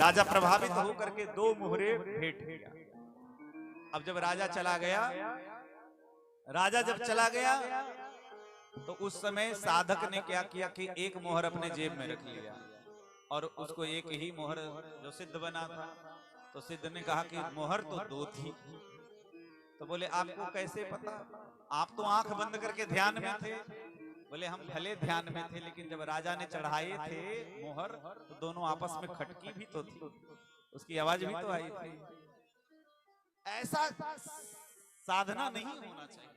राजा प्रभावित होकर के 2 मोहरे भेंट किया। अब जब राजा चला गया, राजा जब चला गया तो उस समय साधक ने क्या किया कि एक मोहर अपने जेब में रख लिया और उसको एक ही मोहर जो सिद्ध बना था, तो सिद्ध ने कहा कि मोहर तो 2 थी। तो बोले आपको कैसे पता? आप तो आंख बंद करके ध्यान में थे। बोले हम भले ध्यान में थे, लेकिन जब राजा ने चढ़ाए थे मोहर तो दोनों आपस में खटकी भी तो थी, उसकी आवाज भी तो आई थी। ऐसा साधना नहीं होना चाहिए।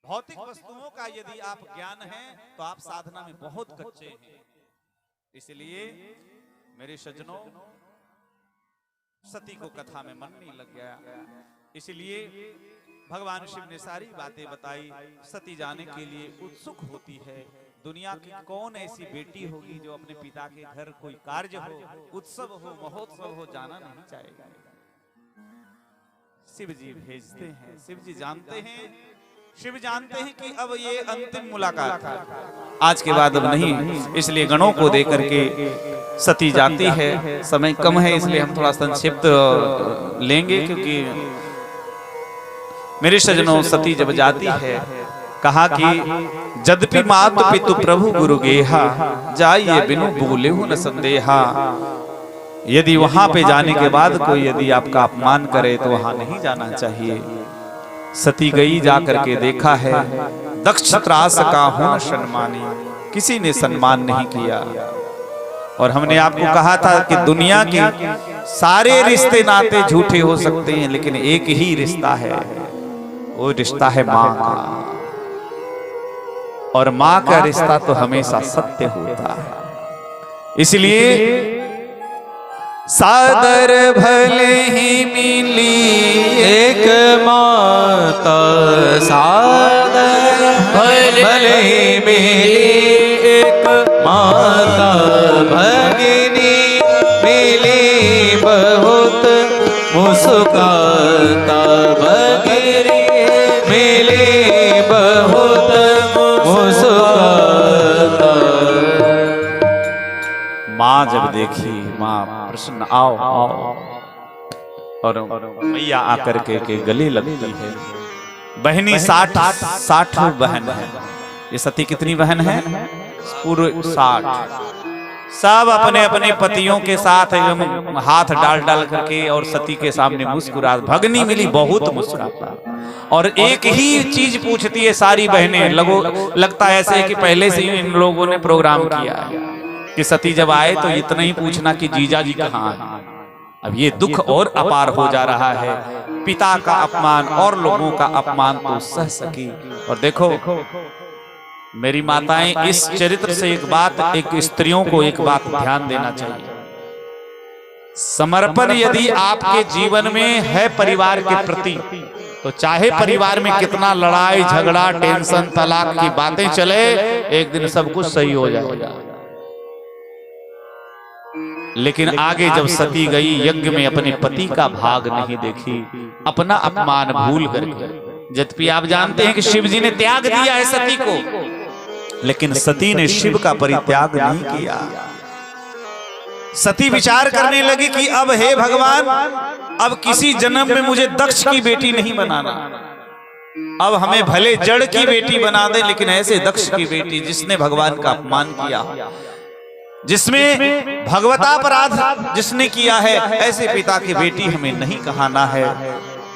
भौतिक वस्तुओं का यदि आप ज्ञान है तो आप साधना में बहुत कच्चे हैं। इसलिए मेरे सज्जनों, सती को कथा में मन नहीं लग गया, इसलिए भगवान शिव ने सारी बातें बताई। सती जाने के लिए उत्सुक होती है। दुनिया की कौन ऐसी बेटी होगी जो अपने पिता के घर कोई कार्य हो, उत्सव हो, महोत्सव हो, जाना नहीं चाहेगा। शिव जी भेजते हैं। शिव जी जानते हैं, शिव जानते हैं कि अब ये अंतिम मुलाकात है, आज के बाद अब नहीं। इसलिए गणों को दे करके सती जाती है। समय कम है इसलिए हम थोड़ा संक्षिप्त लेंगे, क्योंकि मेरे सज्जनों सती जब जाती है, कहा कि यद्यपि मात पितु प्रभु गुरु गेहा, जाइए बिनु बोले हो न संदेहा। यदि वहां पे जाने के बाद कोई यदि आपका अपमान करे तो वहां नहीं जाना चाहिए। सती गई, जा करके देखा है दक्ष त्रास का हों सम्मानी, किसी ने सम्मान नहीं किया। और हमने आपको कहा था कि दुनिया के सारे रिश्ते नाते झूठे हो सकते हैं, लेकिन एक ही रिश्ता है, वो रिश्ता है माँ का। और माँ का रिश्ता तो हमेशा सत्य होता है। इसलिए सादर भले ही मिली एक माता, सादर भले ही मिली एक माता, भगिनी मिली बहुत मुस्काता, भगिनी मिली बहुत मुस्काता। माँ जब देखी, माँ प्रसन्न, आओ आओ, और मैया आकर के गले लगती है। बहनी 60 बहन है। ये सती कितनी बहन है? पूरे 60। सब अपने अपने पतियों के साथ एकदम हाथ डाल डाल करके और सती के सामने मुस्कुरा। भगनी मिली बहुत मुस्कुराता, और एक ही चीज पूछती है सारी बहनें। लगता है ऐसे कि पहले से ही इन लोगों ने प्रोग्राम किया है कि सती जब आए तो इतना ही पूछना कि जीजा जी कहाँ हैं। अब ये दुख और अपार हो जा रहा है। पिता का अपमान और लोगों का अपमान तो सह सकी। और देखो मेरी माताएं, इस चरित्र से एक स्त्रियों को एक बात ध्यान देना चाहिए। समर्पण यदि आपके जीवन में है परिवार के प्रति, तो चाहे परिवार में कितना लड़ाई झगड़ा टेंशन तलाक की बातें चले, एक दिन सब कुछ सही हो जाएगा। लेकिन आगे जब सती गई, यज्ञ में अपने पति का भाग नहीं देखी, अपना अपमान भूल करके। यद्यपि आप जानते हैं कि शिव जी ने त्याग दिया है सती को, लेकिन सती ने शिव का परित्याग नहीं किया। सती विचार करने लगी कि अब हे भगवान, अब किसी जन्म में मुझे दक्ष की बेटी नहीं बनाना। अब हमें भले जड़ की बेटी बना दे, लेकिन ऐसे दक्ष की बेटी जिसने भगवान का अपमान किया, जिसमें भगवतापराध जिसने किया है, ऐसे पिता की बेटी हमें नहीं कहाना है।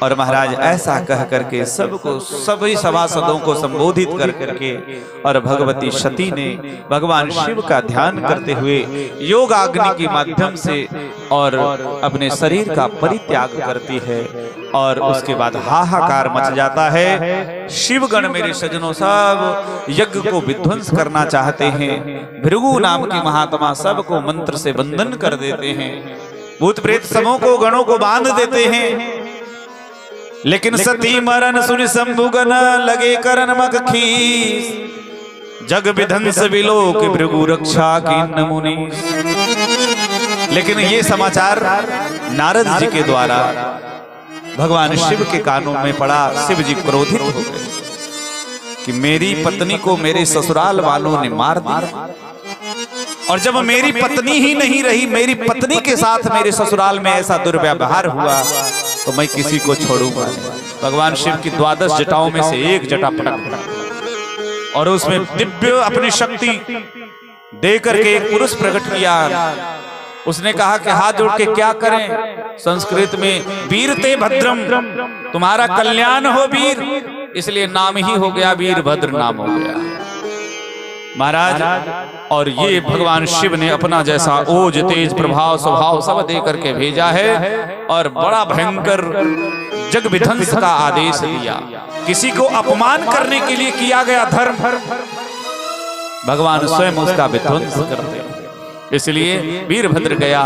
और महाराज ऐसा कह करके सबको, सभी सभासदों को संबोधित कर करके, और भगवती सती ने भगवान शिव का ध्यान करते हुए योगाग्नि के माध्यम से और अपने शरीर का परित्याग करती है। और उसके बाद हाहाकार मच जाता है। शिवगण मेरे सज्जनों सब यज्ञ को विध्वंस करना चाहते हैं। भृगु नाम के महात्मा सबको मंत्र से बंधन कर देते हैं। भूत प्रेत समूह को, गणों को बांध देते हैं। लेकिन सती मरण सुन शंभुगन लगे करन मग खीस, जग विध्वंस विलोक भृगु रक्षा की मुनि। लेकिन ये समाचार नारद जी के द्वारा भगवान शिव के कानों में पड़ा। शिव जी क्रोधित हो गए कि मेरी पत्नी को मेरे ससुराल वालों ने मार दिया, और जब मेरी पत्नी ही नहीं रही, मेरी पत्नी के साथ मेरे ससुराल में ऐसा दुर्व्यवहार हुआ तो मैं किसी को छोड़ूंगा। भगवान शिव की 12 जटाओं में से एक जटा पटक और उसमें दिव्य अपनी शक्ति दे करके एक पुरुष प्रकट किया। उसने कहा कि हाथ जोड़ के क्या करें? संस्कृत में वीर ते भद्रम, तुम्हारा कल्याण हो वीर, इसलिए नाम ही हो गया वीरभद्र नाम हो गया महाराज। और ये भगवान शिव ने अपना जैसा ओज तेज प्रभाव स्वभाव सब दे करके भेजा है और बड़ा भयंकर जग विध्वंस का आदेश दिया। किसी को अपमान करने के लिए किया गया धर्म, भगवान स्वयं उसका विध्वंस करते हैं। इसलिए वीरभद्र गया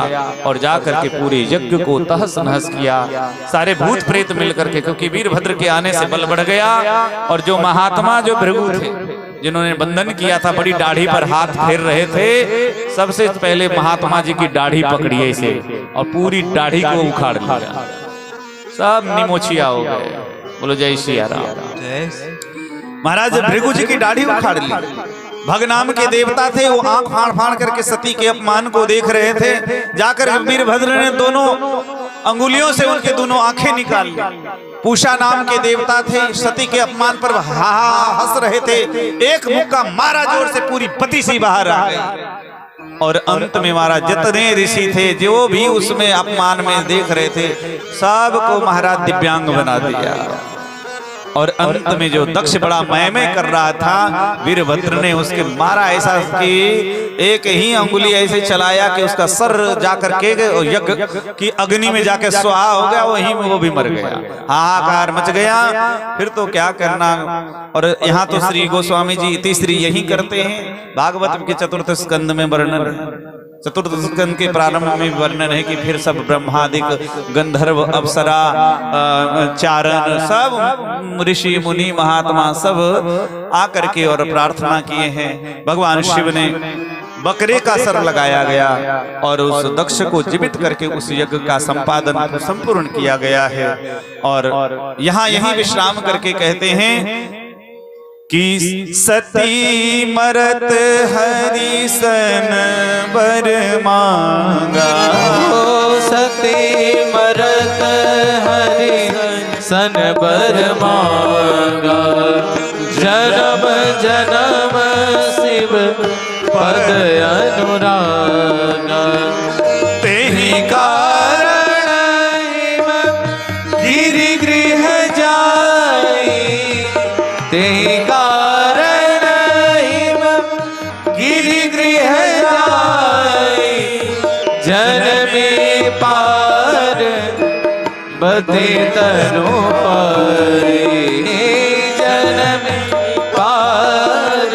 और जाकर के पूरे यज्ञ को तहस नहस किया, सारे भूत प्रेत मिलकर के, क्योंकि वीरभद्र के आने से बल बढ़ गया। और जो महात्मा जो भृगु थे जिन्होंने बंधन किया था, बड़ी दाढ़ी पर हाथ फेर रहे थे, सबसे पहले महात्मा जी की दाढ़ी पकड़ी ऐसे और पूरी दाढ़ी को उखाड़ लिया, सब निमोछिया हो गए। बोलो जय सिया राम। महाराज भृगु जी की दाढ़ी उखाड़ ली। भग नाम के देवता थे, वो आंख फाड़ फाड़ करके सती के अपमान को देख रहे थे। जाकर वीरभद्र ने दोनों अंगुलियों से उनके दोनों आंखें निकाल ली। पूषा नाम के देवता थे, सती के अपमान पर हा हंस रहे थे। एक मुक्का मारा जोर से, पूरी पति सी बाहर आ गई। और अंत में महाराज जितने ऋषि थे जो भी उसमें अपमान में देख रहे थे, सबको महाराज दिव्यांग बना दिया। और अंत में जो दक्ष बड़ा मैं कर रहा था, वीरभद्र ने उसके मारा ऐसा कि एक ही अंगुली ऐसे चलाया कि उसका सर जाकर के यज्ञ की अग्नि में जाके स्वाहा हो गया, वहीं में वो भी मर गया। हाहाकार मच गया। फिर तो क्या करना। और यहाँ तो श्री गोस्वामी जी तीसरी यही करते हैं। भागवत के चतुर्थ स्कंद में वर्णन, चतुर्थ स्कंद के प्रारंभ में वर्णन है कि फिर सब ब्रह्मादिक गंधर्व अप्सरा चारण सब ऋषि मुनि महात्मा सब आकर के और प्रार्थना किए हैं। भगवान शिव ने बकरे का सर लगाया गया और उस दक्ष को जीवित करके उस यज्ञ का संपादन संपूर्ण किया गया है। और यहाँ यही विश्राम करके कहते हैं कि सती मरत हरि सन बर मांगा, सती मरत हरि सन बर मांगा, जन्म जन्म शिव पद अनुरागा, तेहि कारण गिरि गृह जाई, तेहि कारण गिरि गृह जाई, जन्मे पार बधे तनु पाई, जन्मे पार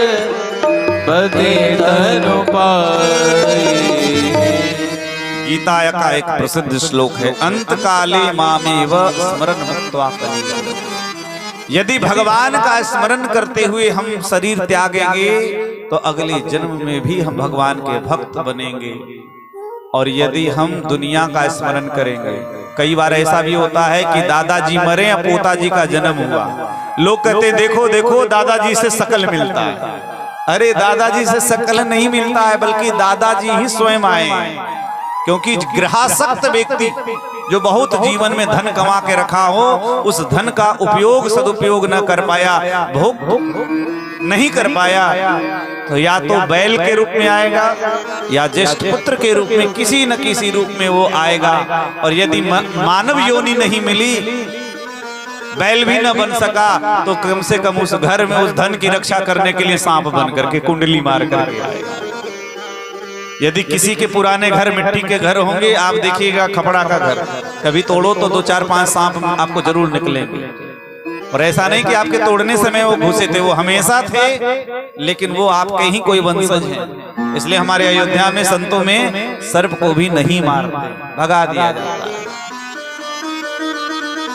बधे तनु पाई। गीता का एक प्रसिद्ध श्लोक है, अंत काले मामेव स्मरण मुक्त्वा कलियुग। यदि भगवान का स्मरण करते हुए हम शरीर त्यागेंगे तो अगले जन्म में भी हम भगवान के भक्त बनेंगे। और यदि हम दुनिया का स्मरण करेंगे, कई बार ऐसा भी होता है कि दादाजी मरे या पोताजी का जन्म हुआ, लोग कहते देखो देखो दादाजी से शकल मिलता है। अरे दादाजी से शकल नहीं मिलता है, बल्कि दादाजी ही स्वयं आए। क्योंकि ग्रहासक्त व्यक्ति जो बहुत जीवन में धन कमा के रखा हो, उस धन का उपयोग सदुपयोग न कर पाया, भोग नहीं कर पाया, तो या तो बैल के रूप में आएगा या ज्येष्ठ पुत्र के रूप में, किसी न किसी रूप में वो आएगा। और यदि मानव योनि नहीं मिली, बैल भी न बन सका, तो कम से कम उस घर में उस धन की रक्षा करने के लिए सांप बन करके कुंडली मार करके आएगा। यदि किसी के पुराने घर मिट्टी के घर होंगे, आप देखिएगा खपड़ा का घर, कभी तोड़ो तो 2 4 5 सांप आपको जरूर निकलेंगे। और ऐसा नहीं कि आपके तोड़ने समय वो घुसे थे, वो हमेशा थे, लेकिन वो आपके ही कोई वंशज हैं। इसलिए हमारे अयोध्या में संतों में सर्प को भी नहीं मारते, भगा दिया जाता है।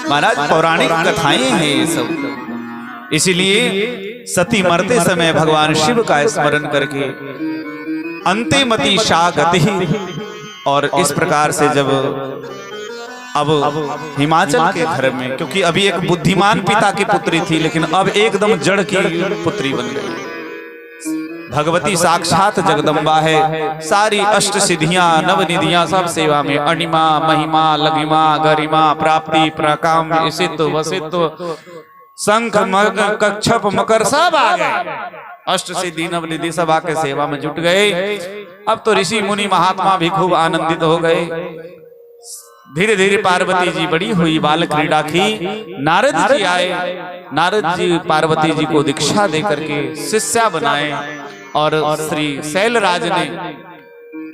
महाराज पौराणिक कथाएं हैं ये सब। इसीलिए सती मरते समय भगवान शिव का स्मरण करके अंतिमति शा गति। और इस प्रकार से जब अब हिमाचल के घर में, क्योंकि अभी एक बुद्धिमान पिता की पुत्री थी, लेकिन अब एकदम जड़ की पुत्री बन गई। भगवती साक्षात जगदम्बा है। सारी अष्ट सिद्धियां नवनिधियां सब सेवा में, अणिमा महिमा लघिमा गरिमा प्राप्ति प्रकाम सिद्ध वसित्व शंख कक्षप मकर सब आ गए। अष्ट सिद्धि नवनिधि सब आके सेवा में जुट गए। अब तो ऋषि मुनि महात्मा भी खूब आनंदित हो गए। धीरे धीरे पार्वती जी बड़ी हुई, बाल क्रीड़ा की। नारद जी आए। नारद जी पार्वती जी को दीक्षा दे करके शिष्या बनाए और श्री शैलराज ने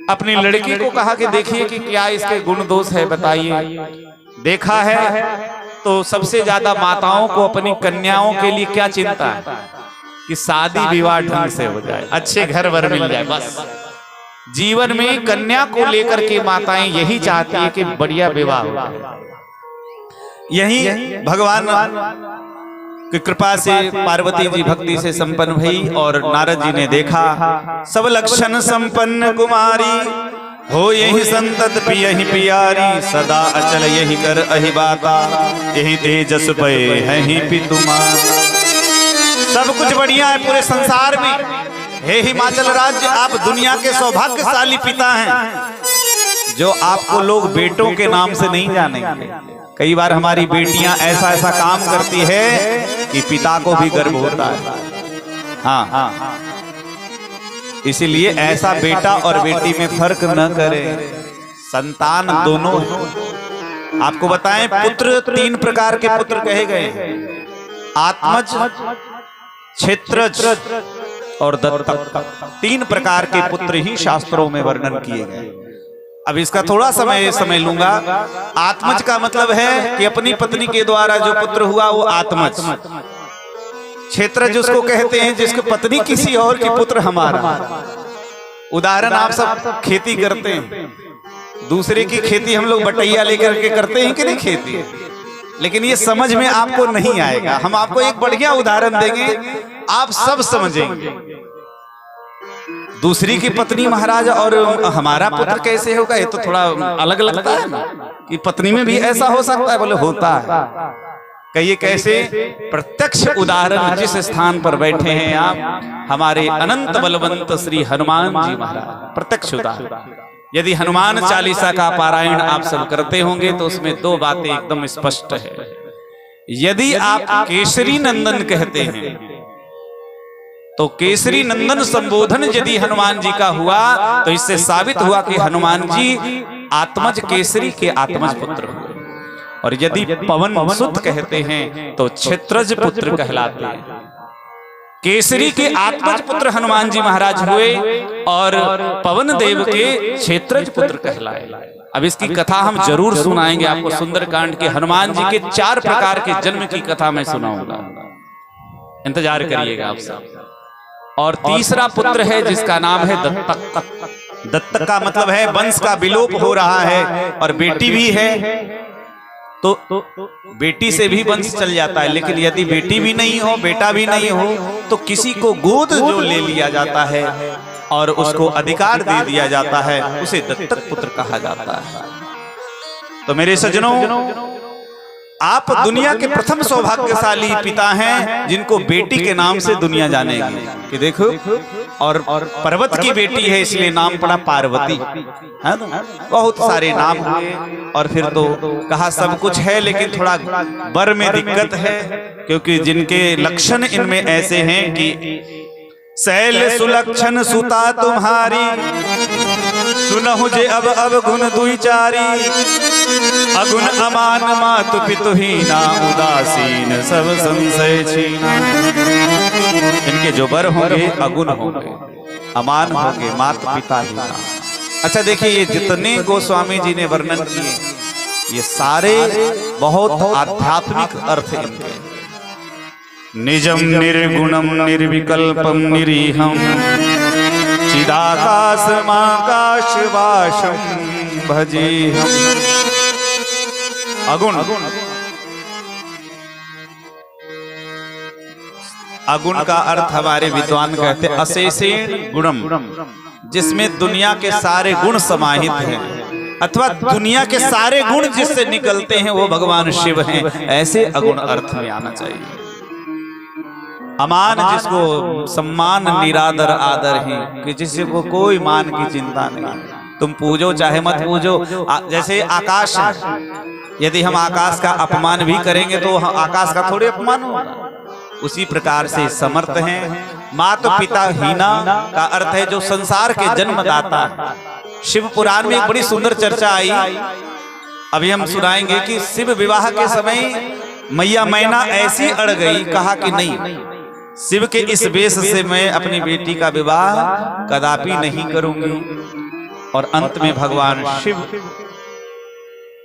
अपनी लड़की को कहा कि देखिए कि क्या इसके गुण दोष है, बताइए। देखा है तो सबसे ज्यादा माताओं को अपनी कन्याओं के लिए क्या चिंता है कि शादी विवाह ढंग से हो जाए, अच्छे घर वर मिल जाए। बस जीवन में कन्या को लेकर के माताएं यही चाहती है कि बढ़िया विवाह हो जाए। यही भगवान की कृपा से पार्वती जी भक्ति से संपन्न हुई और नारद जी ने देखा सब लक्षण संपन्न कुमारी हो यही संतत पियहि पियारी, सदा अचल यही कर अहि बाता, यही तेजस पे है ही पितुमा। सब कुछ बढ़िया है पूरे संसार में। हे हिमाचल राज्य, आप दुनिया के सौभाग्यशाली पिता हैं जो आपको लोग बेटों के नाम से नहीं जानेंगे। कई बार हमारी बेटियां ऐसा ऐसा काम करती है कि पिता को भी गर्व होता है। हाँ, इसीलिए ऐसा बेटा और बेटी में फर्क न करें, संतान दोनों है। आपको बताएं, पुत्र 3 प्रकार के पुत्र कहे गए, आत्मज, क्षेत्रज और दत्तक। 3 प्रकार के पुत्र ही शास्त्रों में वर्णन किए गए। अब इसका थोड़ा समय लूंगा। आत्मज का मतलब है कि अपनी पत्नी के द्वारा जो पुत्र हुआ वो आत्मज। क्षेत्रज उसको कहते हैं जिसको पत्नी किसी और की पुत्र हमारा। उदाहरण, आप सब खेती करते हैं, दूसरे की खेती हम लोग बटैया लेकर के करते हैं कि नहीं खेती, लेकिन ये समझ में आपको नहीं आएगा। हम आपको एक बढ़िया उदाहरण देंगे, आप सब समझेंगे। दूसरी की पत्नी महाराज और हमारा पुत्र कैसे होगा, ये तो थोड़ा अलग लगता है ना कि पत्नी में भी ऐसा हो सकता है। बोले होता है। कहिए कैसे? प्रत्यक्ष उदाहरण जिस स्थान पर बैठे हैं आप, हमारे अनंत बलवंत श्री हनुमान जी महाराज, प्रत्यक्ष उदाहरण। यदि हनुमान चालीसा का पारायण आप सब करते होंगे तो उसमें 2 बातें एकदम स्पष्ट है। यदि आप केसरी नंदन कहते हैं तो केसरी नंदन संबोधन यदि हनुमान जी का हुआ तो इससे साबित हुआ कि हनुमान जी आत्मज केसरी के आत्मज पुत्र हुए। और यदि पवन सुत कहते हैं तो क्षेत्रज पुत्र कहलाते हैं। केसरी के आत्मज पुत्र हनुमान जी महाराज हुए और पवन देव के क्षेत्रज पुत्र कहलाए। अब इसकी कथा हम जरूर सुनाएंगे आपको। सुंदरकांड के हनुमान जी के 4 प्रकार के जन्म की कथा मैं सुनाऊंगा, इंतजार करिएगा आप सब। और तीसरा पुत्र है जिसका नाम है दत्तक। दत्तक का मतलब है वंश का विलोप हो रहा है। और बेटी भी है तो बेटी से भी वंश चल जाता है, लेकिन यदि बेटी भी नहीं हो, बेटा भी नहीं हो, तो किसी को गोद जो ले लिया जाता है और उसको अधिकार दे दिया जाता है, उसे दत्तक पुत्र कहा जाता है। तो मेरे सज्जनों, आप दुनिया के प्रथम सौभाग्यशाली पिता हैं जिनको बेटी के नाम से दुनिया जानेगी। कि देखो, और पर्वत की बेटी है इसलिए नाम पड़ा पार्वती, है ना? बहुत सारे नाम हुए। और फिर तो कहा सब कुछ है, लेकिन थोड़ा वर में दिक्कत है, क्योंकि जिनके लक्षण इनमें ऐसे हैं कि शैल सुलक्षण सुता तुम्हारी, सुनहु जे अब गुण दुई चारी, अगुण अमान मातु पितुहीना, उदासीन सब संशय छीना। इनके जो वर होंगे अगुण होंगे, अमान होंगे, माता पिता हीना। अच्छा देखिए, ये जितने गोस्वामी जी ने वर्णन किए ये सारे बहुत आध्यात्मिक अर्थ इनके। निजम निर्गुणम निर्विकल्पम निरीहम, चिदाकाशमाकाश वाशम भजेहम। अगुण, अगुण का अर्थ हमारे विद्वान कहते हैं अशेषेण गुणम, जिसमें दुनिया के सारे गुण समाहित हैं, अथवा दुनिया के सारे गुण जिससे निकलते हैं वो भगवान शिव हैं। ऐसे अगुण अर्थ में आना चाहिए। अमान जिसको सम्मान निरादर आदर है, कि जिसे को कोई मान की चिंता नहीं। तुम पूजो चाहे मत पूजो। जैसे आकाश, यदि हम आकाश का अपमान भी करेंगे तो आकाश का थोड़े अपमान होगा। उसी प्रकार से समर्थ हैं। माता पिता हीना का अर्थ है जो संसार के जन्मदाता है। शिव पुराण में एक बड़ी सुंदर चर्चा आई, अभी हम सुनाएंगे कि शिव विवाह के समय मैया मैना ऐसी अड़ गई, कहा कि नहीं, शिव के इस वेश से मैं अपनी बेटी का विवाह कदापि नहीं करूंगी। और अंत में भगवान शिव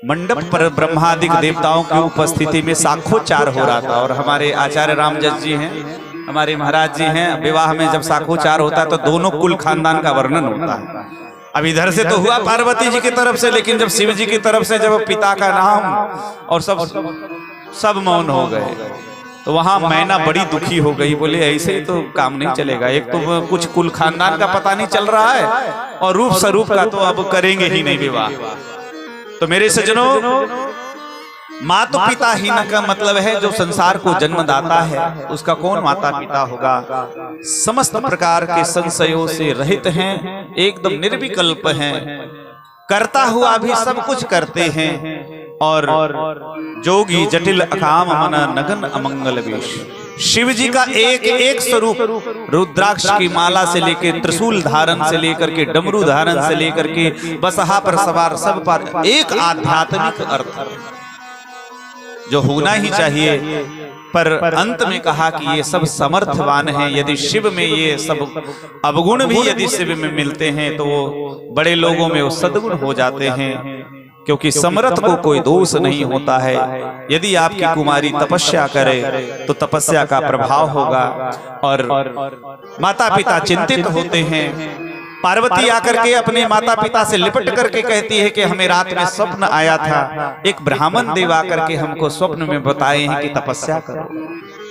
मंडप पर ब्रह्मादिक देवताओं की उपस्थिति में साखोचार हो रहा था। और हमारे आचार्य रामजस जी हैं, हमारे महाराज जी हैं, विवाह में जब साखोचार होता है तो दोनों कुल खानदान का वर्णन होता है। अब इधर से तो हुआ पार्वती जी की तरफ से, लेकिन जब शिव जी की तरफ से जब पिता का नाम और सब मौन हो गए, तो वहां मैना बड़ी दुखी हो गई। बोले ऐसे ही तो काम नहीं चलेगा, एक तो कुछ कुल खानदान का पता नहीं चल रहा है और रूप स्वरूप का तो अब करेंगे ही नहीं विवाह। तो मेरे सज्जनों, माता पिता हीन का मतलब है जो संसार को जन्मदाता है, उसका कौन माता पिता होगा। समस्त प्रकार के संशयों से रहित हैं, एकदम निर्विकल्प हैं, करता हुआ भी सब कुछ करते हैं। और जोगी जटिल अकाम मन नगन अमंगल वेश। शिव जी का एक एक स्वरूप, रुद्राक्ष की माला से लेकर त्रिशूल धारण से लेकर के डमरू धारण से लेकर के बसहा पर सवार, सब पर एक आध्यात्मिक अर्थ जो होना ही चाहिए। पर अंत में कहा कि ये सब समर्थवान हैं। यदि शिव में ये सब अवगुण भी यदि शिव में मिलते हैं तो वो बड़े लोगों में वो सद्गुण हो जाते हैं, क्योंकि समर्थ को कोई दोष नहीं होता है। यदि आपकी कुमारी तपस्या करे तो तपस्या का प्रभाव होगा। और माता पिता चिंतित होते हैं। पार्वती आकर के अपने माता पिता से लिपट करके कहती है कि हमें रात में स्वप्न आया था, एक ब्राह्मण देव आकर के हमको स्वप्न में बताए हैं कि तपस्या करो।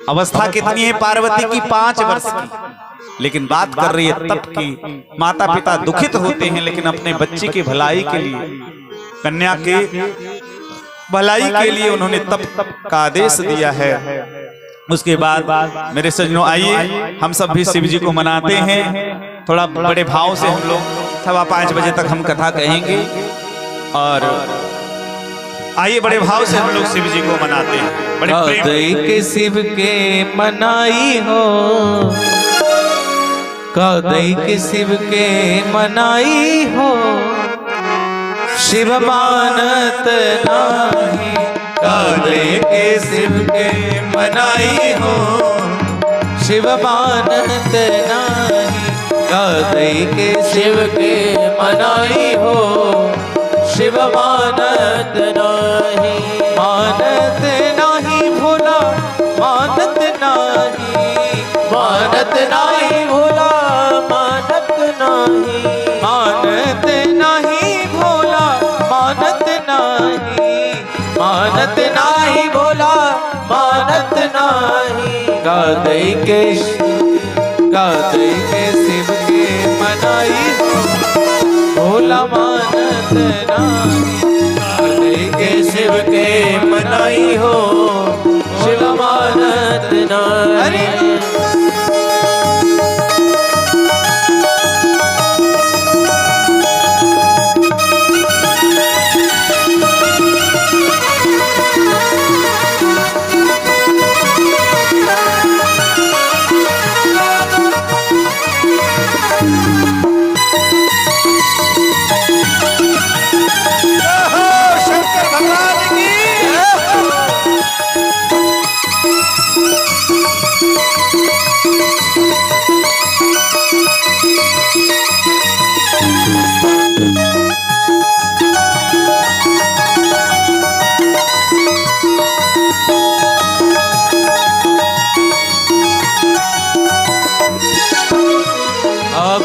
अवस्था कितनी है पार्वती की? 5 वर्ष की, लेकिन बात कर रही है तप की। माता पिता दुखित होते हैं, लेकिन अपने बच्चे की भलाई के लिए, कन्या के भलाई के लिए उन्होंने तप का आदेश दिया है। उसके बाद मेरे सज्जनों, आइए हम सब भी शिव जी को मनाते हैं। थोड़ा बड़े भाव से हम लोग 5:15 बजे तक हम कथा कहेंगे, और आइए बड़े भाव से हम लोग शिव जी को मनाते हैं। बड़े प्रेम के शिव के मनाई हो, कदई के शिव के मनाई हो, शिव मानत नाही। कदई के शिव के मनाई हो, शिव मानत नाही। कदई के शिव के मनाई हो, शिव मानत नाही। मानत नाही भोला, मानत नाही, मानत नाही भोला, मानत नाही, मानत नाही भोला, मानत नाही, मानत नाही भोला, मानत नाही। कदई के शिव के मनाई हो, भोला मानत नाही। कदई के शिव के मनाई हो, शिव मानत नाही।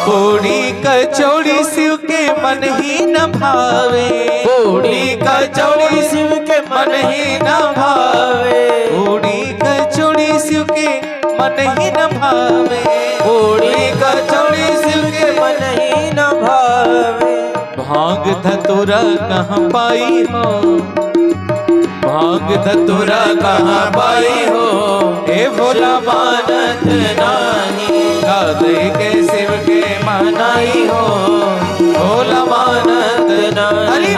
पूड़ी कचौड़ी शिव के मन ही न भावे, पूड़ी कचौड़ी शिव के मन ही न भावे, पूड़ी कचौड़ी शिव के मन ही न भावे, पूड़ी कचौड़ी शिव के मन ही न भावे। भांग धतुरा कहाँ पाई हो, भांग धतुरा कहाँ पाई हो, भोला मानत नाही, गादे के शिव के मनाई हो, भोला मानत नाही।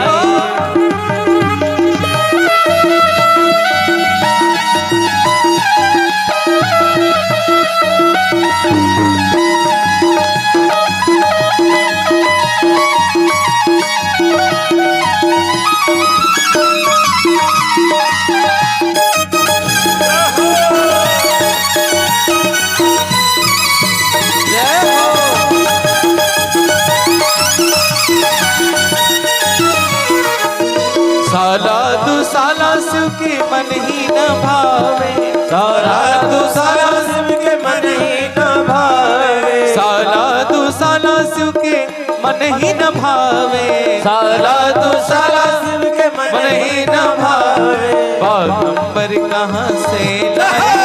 साला दू साला शिव के मन ही न भावे, साला दू साला शिव के मन ही न भावे, साला दू साला शिव के मन ही न भावे, साला दू साला शिव के मन ही न भावे। बागंबर कहाँ से लाए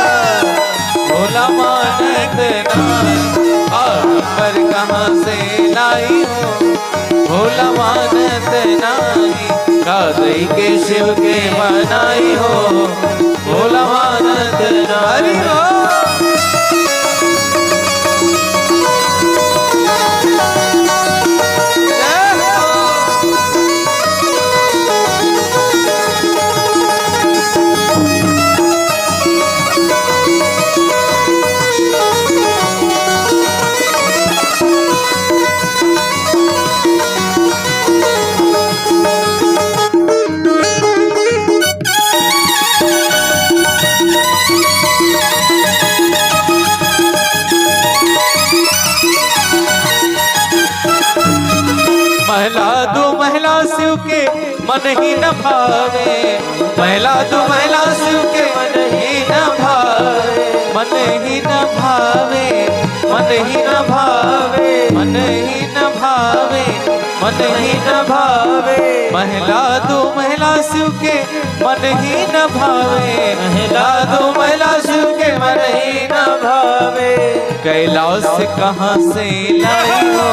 भोला मानत नाही, बागंबर कहाँ से लाई हो, भोला मानत नाही। गादे के शिव के मनाई हो, भोला मानत नाही। महिला शिव के मन ही न भावे, महिला दो महिला शिव के मन ही न भावे, मन ही न भावे, मन ही न भावे, मन ही न भावे, मन ही न भावे। महिला दो महिला शिव के मन ही न भावे, महिला दो महिला शिव के मन ही न भावे। कैलाश कहाँ से लाई हो,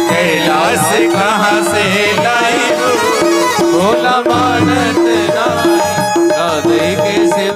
कैलाश कहाँ से लाई हो, भोला